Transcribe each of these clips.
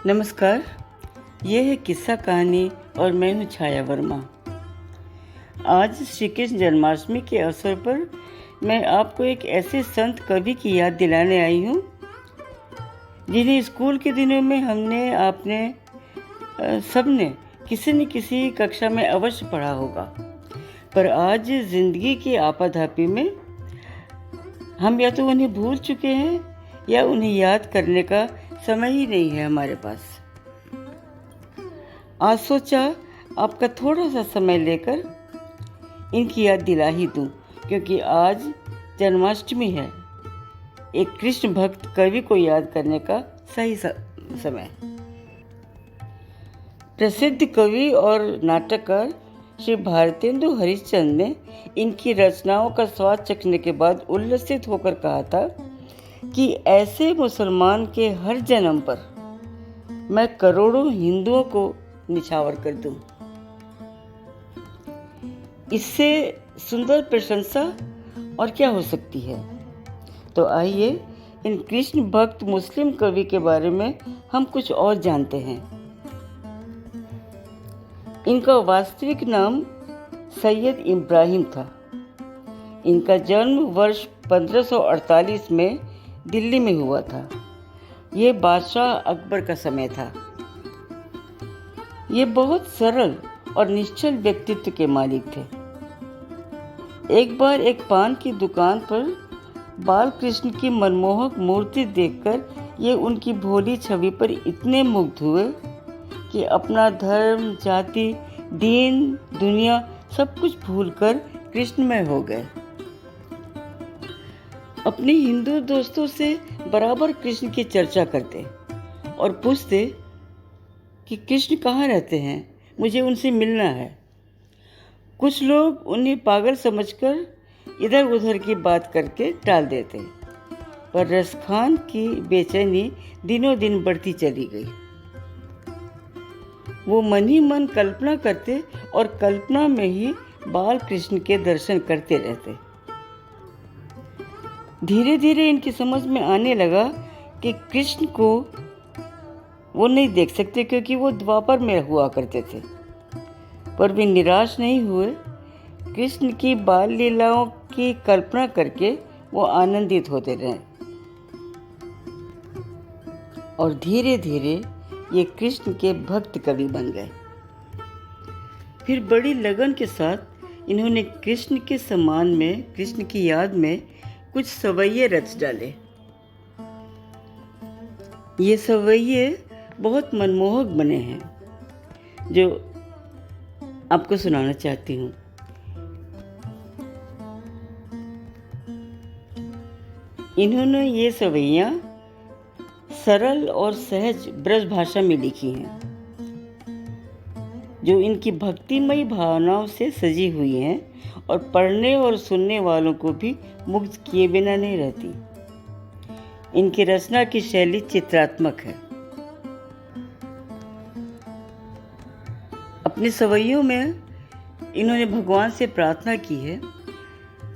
नमस्कार। ये है किस्सा कहानी और मैं हूँ छाया वर्मा। आज श्री कृष्ण जन्माष्टमी के अवसर पर मैं आपको एक ऐसे संत कवि की याद दिलाने आई हूँ जिन्हें स्कूल के दिनों में हमने आपने सबने किसी न किसी कक्षा में अवश्य पढ़ा होगा, पर आज जिंदगी की आपाधापी में हम या तो उन्हें भूल चुके हैं या उन्हें याद करने का समय ही नहीं है हमारे पास। आज सोचा आपका थोड़ा सा समय लेकर इनकी याद दिला ही दूं, क्योंकि आज जन्माष्टमी है। एक कृष्ण भक्त कवि को याद करने का सही समय। प्रसिद्ध कवि और नाटककार श्री भारतेंदु हरिश्चंद्र ने इनकी रचनाओं का स्वाद चखने के बाद उल्लसित होकर कहा था कि ऐसे मुसलमान के हर जन्म पर मैं करोड़ों हिंदुओं को निछावर कर दूं। इससे सुंदर प्रशंसा और क्या हो सकती है। तो आइए इन कृष्ण भक्त मुस्लिम कवि के बारे में हम कुछ और जानते हैं। इनका वास्तविक नाम सैयद इब्राहिम था। इनका जन्म वर्ष 1548 में दिल्ली में हुआ था। ये बादशाह अकबर का समय था। ये बहुत सरल और निश्चल व्यक्तित्व के मालिक थे। एक बार एक पान की दुकान पर बाल कृष्ण की मनमोहक मूर्ति देखकर ये उनकी भोली छवि पर इतने मुग्ध हुए कि अपना धर्म, जाति, दीन, दुनिया सब कुछ भूलकर कृष्णमय हो गए। अपने हिंदू दोस्तों से बराबर कृष्ण की चर्चा करते और पूछते कि कृष्ण कहाँ रहते हैं, मुझे उनसे मिलना है। कुछ लोग उन्हें पागल समझकर इधर उधर की बात करके टाल देते, पर रसखान की बेचैनी दिनों दिन बढ़ती चली गई। वो मन ही मन कल्पना करते और कल्पना में ही बाल कृष्ण के दर्शन करते रहते। धीरे धीरे इनकी समझ में आने लगा कि कृष्ण को वो नहीं देख सकते, क्योंकि वो द्वापर में हुआ करते थे। पर वे निराश नहीं हुए। कृष्ण की बाल लीलाओं की कल्पना करके वो आनंदित होते रहे और धीरे धीरे ये कृष्ण के भक्त कवि बन गए। फिर बड़ी लगन के साथ इन्होंने कृष्ण के सम्मान में, कृष्ण की याद में कुछ सवैये रच डाले। ये सवैये बहुत मनमोहक बने हैं, जो आपको सुनाना चाहती हूँ। इन्होंने ये सवैयाँ सरल और सहज ब्रज भाषा में लिखी हैं, जो इनकी भक्तिमयी भावनाओं से सजी हुई हैं और पढ़ने और सुनने वालों को भी मुग्ध किए बिना नहीं रहती। इनकी रचना की शैली चित्रात्मक है। अपने सवैयों में इन्होंने भगवान से प्रार्थना की है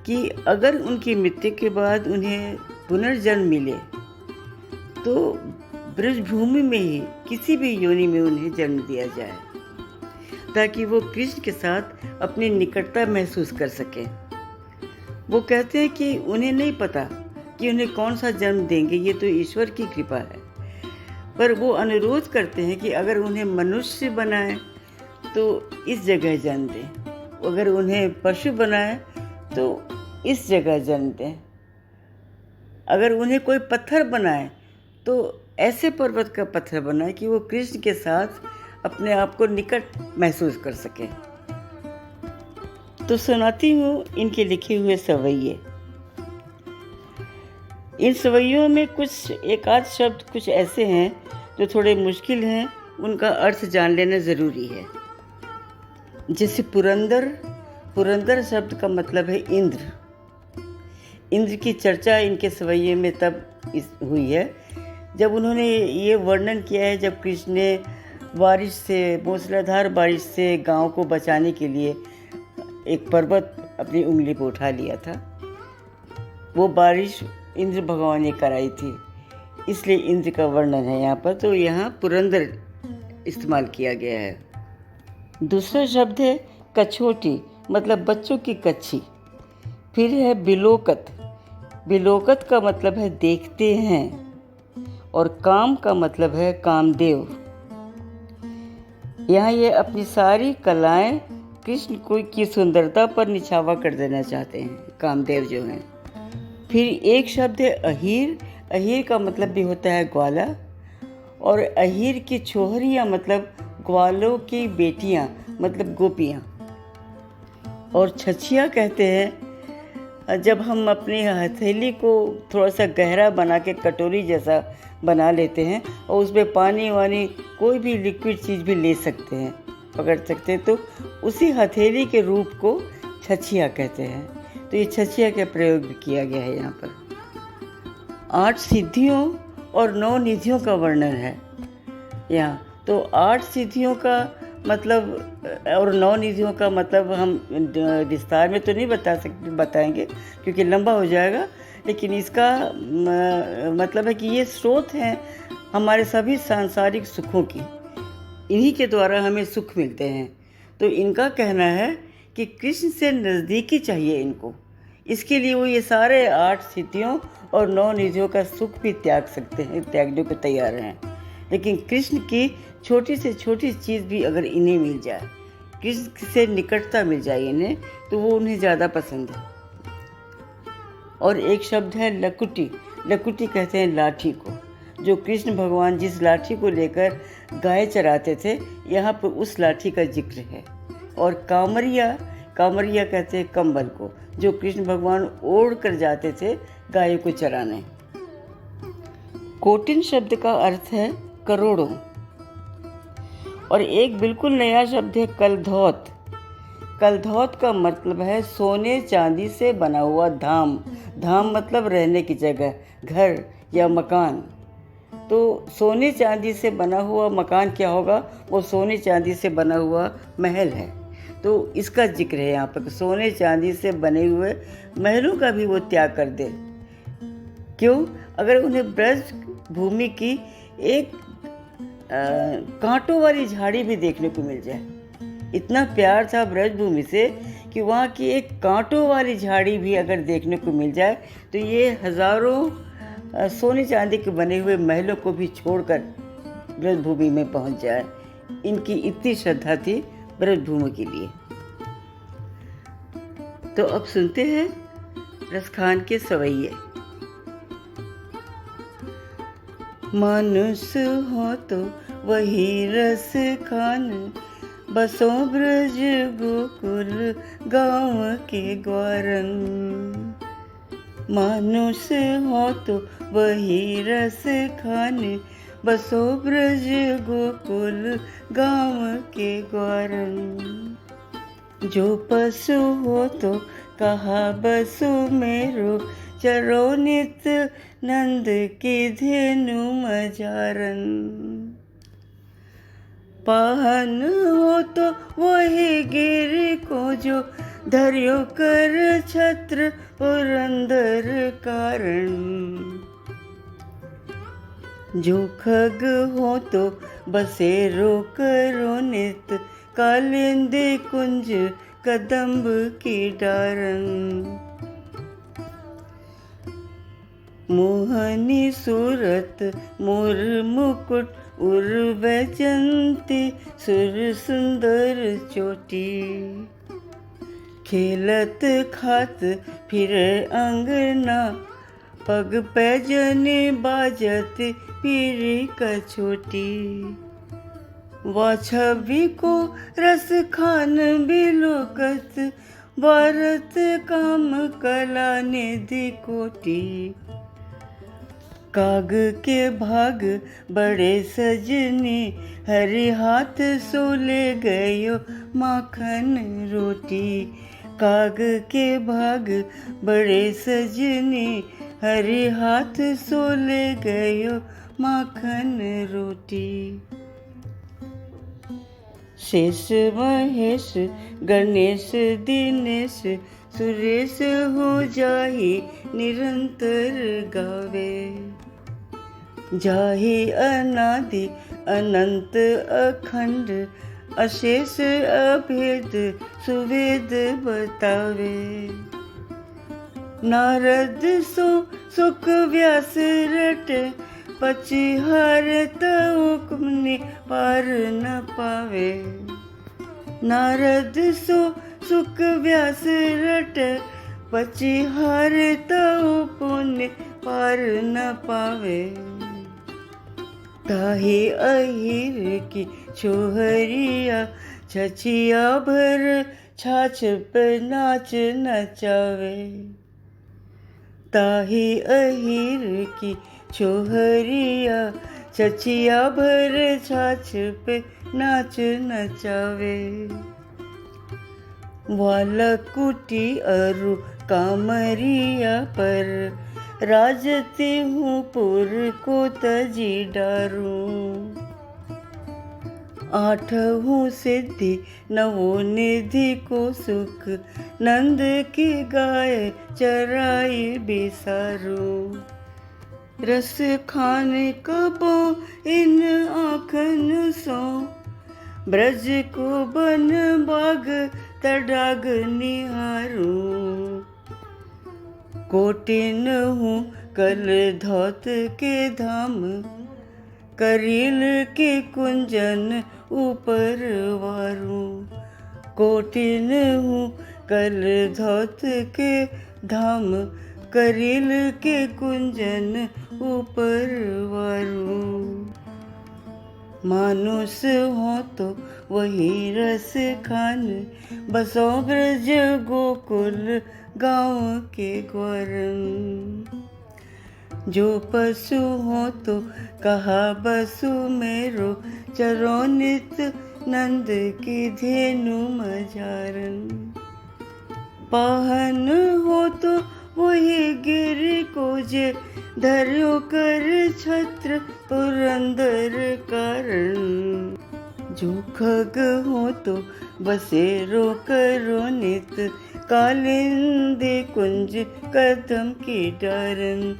कि अगर उनकी मृत्यु के बाद उन्हें पुनर्जन्म मिले तो ब्रजभूमि में ही किसी भी योनि में उन्हें जन्म दिया जाए, ताकि वो कृष्ण के साथ अपनी निकटता महसूस कर सकें। वो कहते हैं कि उन्हें नहीं पता कि उन्हें कौन सा जन्म देंगे, ये तो ईश्वर की कृपा है। पर वो अनुरोध करते हैं कि अगर उन्हें मनुष्य बनाए तो इस जगह जन्म दें, अगर उन्हें पशु बनाए तो इस जगह जन्म दें, अगर उन्हें कोई पत्थर बनाए तो ऐसे पर्वत का पत्थर बनाए कि वो कृष्ण के साथ अपने आप को निकट महसूस कर सके। तो सुनाती हूँ इनके लिखे हुए सवैये। इन सवैयों में कुछ एक आध शब्द कुछ ऐसे हैं जो थोड़े मुश्किल हैं, उनका अर्थ जान लेना ज़रूरी है। जैसे पुरंदर। पुरंदर शब्द का मतलब है इंद्र। इंद्र की चर्चा इनके सवैये में तब हुई है जब उन्होंने ये वर्णन किया है, जब कृष्ण ने बारिश से, मूसलाधार बारिश से गांव को बचाने के लिए एक पर्वत अपनी उंगली पर उठा लिया था। वो बारिश इंद्र भगवान ने कराई थी। इसलिए इंद्र का वर्णन है यहाँ पर, तो यहाँ पुरंदर इस्तेमाल किया गया है। दूसरा शब्द है कछोटी, मतलब बच्चों की कच्छी। फिर है बिलोकत। बिलोकत का मतलब है देखते हैं, और काम का मतलब है कामदेव। यहाँ ये अपनी सारी कलाएं कृष्ण को की सुंदरता पर निछावा कर देना चाहते हैं, कामदेव जो हैं। फिर एक शब्द है अहीर। अहीर का मतलब भी होता है ग्वाला, और अहीर की छोहरियाँ मतलब ग्वालों की बेटियाँ, मतलब गोपियाँ। और छछिया कहते हैं जब हम अपनी हथेली को थोड़ा सा गहरा बना के कटोरी जैसा बना लेते हैं और उसमें पानी वानी कोई भी लिक्विड चीज़ भी ले सकते हैं, पकड़ सकते हैं, तो उसी हथेली के रूप को छछिया कहते हैं। तो ये छछिया का प्रयोग भी किया गया है यहाँ पर। 8 सिद्धियों और 9 निधियों का वर्णन है यहाँ। तो 8 सिद्धियों का मतलब और 9 निधियों का मतलब हम विस्तार में तो नहीं बताएंगे क्योंकि लंबा हो जाएगा, लेकिन इसका मतलब है कि ये स्रोत हैं हमारे सभी सांसारिक सुखों की। इन्हीं के द्वारा हमें सुख मिलते हैं। तो इनका कहना है कि कृष्ण से नज़दीकी चाहिए इनको, इसके लिए वो ये सारे 8 सिद्धियों और 9 निधियों का सुख भी त्याग सकते हैं, त्यागने को तैयार हैं। लेकिन कृष्ण की छोटी से छोटी चीज़ भी अगर इन्हें मिल जाए, कृष्ण से निकटता मिल जाए इन्हें, तो वो उन्हें ज़्यादा पसंद है। और एक शब्द है लकुटी। लकुटी कहते हैं लाठी को, जो कृष्ण भगवान जिस लाठी को लेकर गाय चराते थे, यहाँ पर उस लाठी का जिक्र है। और कामरिया, कामरिया कहते हैं कंबल को, जो कृष्ण भगवान ओढ़ कर जाते थे गायों को चराने। कोटिन शब्द का अर्थ है करोड़ों। और एक बिल्कुल नया शब्द है कलधौत। कलधौत का मतलब है सोने चांदी से बना हुआ धाम। धाम मतलब रहने की जगह, घर या मकान। तो सोने चांदी से बना हुआ मकान क्या होगा? वो सोने चांदी से बना हुआ महल है। तो इसका जिक्र है यहाँ पर, सोने चांदी से बने हुए महलों का भी वो त्याग कर दे। क्यों? अगर उन्हें ब्रज भूमि की एक कांटों वाली झाड़ी भी देखने को मिल जाए, इतना प्यार था ब्रजभूमि से कि वहाँ की एक कांटों वाली झाड़ी भी अगर देखने को मिल जाए, तो ये हज़ारों सोने चांदी के बने हुए महलों को भी छोड़कर ब्रजभूमि में पहुँच जाए। इनकी इतनी श्रद्धा थी ब्रजभूमि के लिए। तो अब सुनते हैं रसखान के सवैये। मनुष्य हो तो वही रस खान, बसो ब्रज गोकुल गाँव के ग्वारन। मनुष्य हो तो वही रस खान, बसो ब्रज गोकुल गाँव के ग्वारन। जो पशु हो तो कहा बसु मेरो, चरो नित नंद की धेनु मजारन। पाहन हो तो वही गिर को, जो धर्यो कर छत्र पुरंदर कारण। जो खग हो तो बसेरो करो नित, कालिंदी कुंज कदम्ब की डारन। मोहनी सूरत मोर मुकुट, उर वैजंती सुर सुंदर चोटी। खेलत खात फिरे अंगना, पग पैजने बाजत पीरी कछोटी। वा छवि को रस खान बिलोकत, भारत काम कला निधि कोटि। काग के भाग बड़े सजनी, हरि हाथ सोले गयो माखन रोटी। काग के भाग बड़े सजनी, हरि हाथ सोले गयो माखन रोटी। शेष महेश गणेश दिनेश, सुरेश हो जाहि निरंतर गावे। जाहे अनादि अनंत अखंड अशेष अभेद सुवेद बतावे। नारद सो सुख व्यास रटे पचिहार तउकमनि पार न पावे। नारद सो सुख व्यास रटे पचिहार तउकमनि पार न पावे। ताहे अहिर की छोहरिया छछिया भर छाछ पे नाच नचावे। ताहे अहिर की छोहरिया छछिया भर छाछ पे नाच नचावे। वालकुटी अरु कामरिया पर राजती हूँ पुर को तजी डारूं। आठहूँ सिद्धि नवो निधि को सुख नंद की गाय चराई बिसारू। रस खाने कबो इन आँखन सो ब्रज को बन बाग तडाग निहारू। कोटिन हूँ कल धौत के धाम करील के कुंजन ऊपर वारू। कोटिन हूँ कल धौत के धाम करील के कुंजन ऊपर वारू। मानुष हो तो वही रस खान बसो ब्रज गोकुल गाँव के ग्वारन। जो पशु हो तो कहा बसु मेरो चरो नित नंद की धेनु मझारन। पाहन हो तो वही गिर को जे धर्यो कर छत्र पुरंदर कारण। जो खग हो तो बसेरो करो नित कालिंदी कुंज कदम की डारन।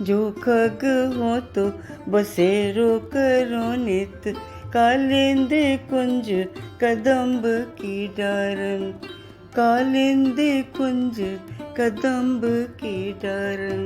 जो खग हो तो बसेरो करो नित कालिंदी कुंज कदम्ब की डारन। कालिंदी कुंज कदम्ब की डारन।